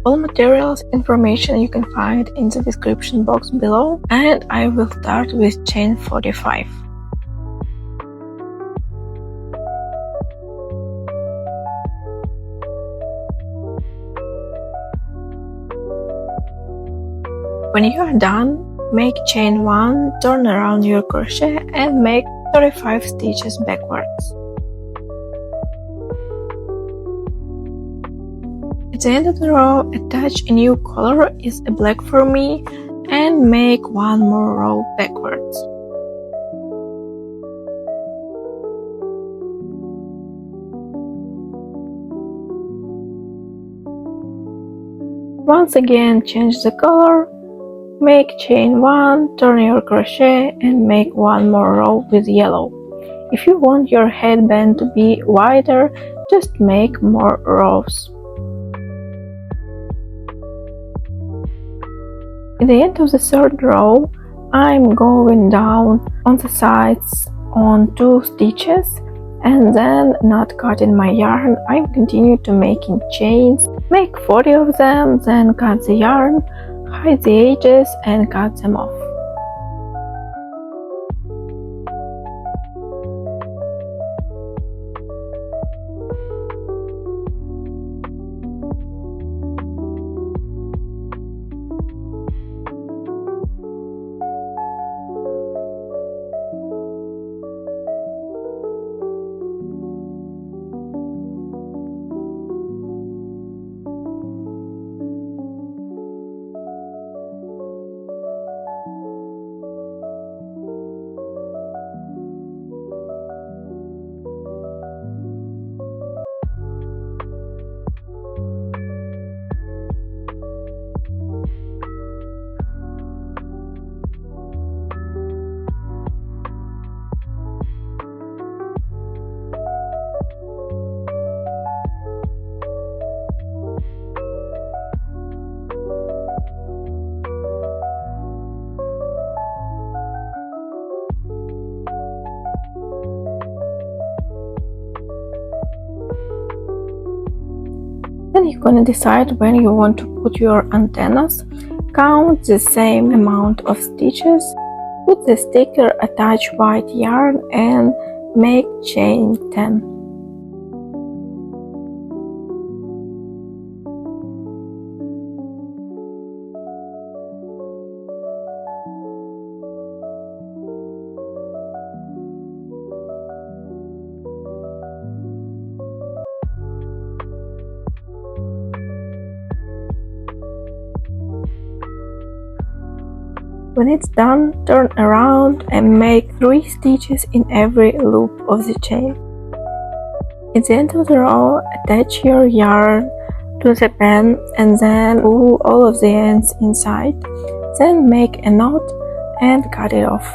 All materials information you can find in the description box below, and I will start with chain 45. When you are done, make chain 1, turn around your crochet and make 35 stitches backwards. At the end of the row, attach a new color, is a black for me, and make one more row backwards. Once again, change the color, make chain 1, turn your crochet and make one more row with yellow. If you want your headband to be wider, just make more rows. At the end of the third row, I'm going down on the sides on 2 stitches and then not cutting my yarn. I'm continue to making chains, make 40 of them, then cut the yarn, hide the edges and cut them off. Then you're gonna decide when you want to put your antennas. Count the same amount of stitches, put the sticker, attach white yarn and make chain 10. When it's done, turn around and make 3 stitches in every loop of the chain. At the end of the row, attach your yarn to the pen and then pull all of the ends inside. Then make a knot and cut it off.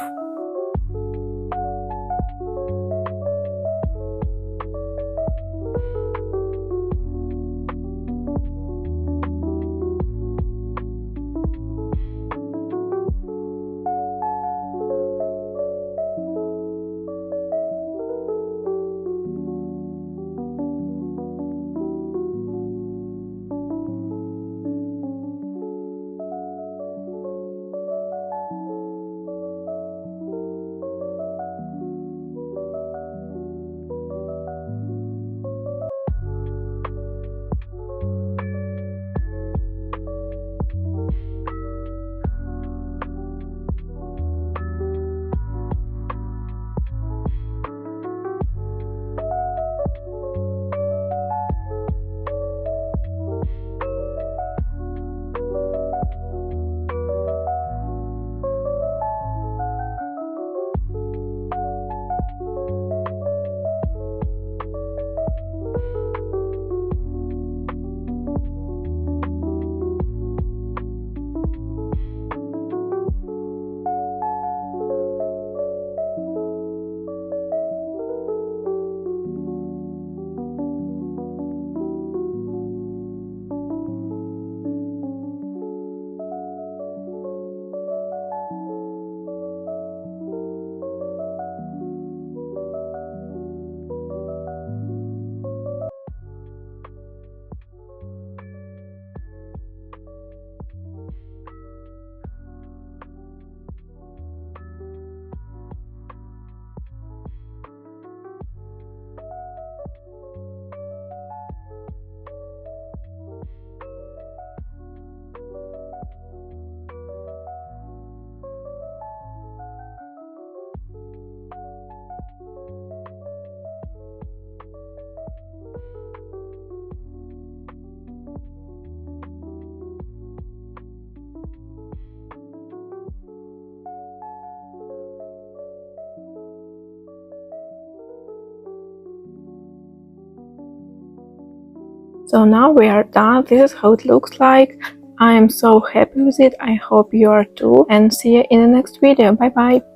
So now we are done. This is how it looks like. I am so happy with it. I hope you are too, and see you in the next video. Bye bye.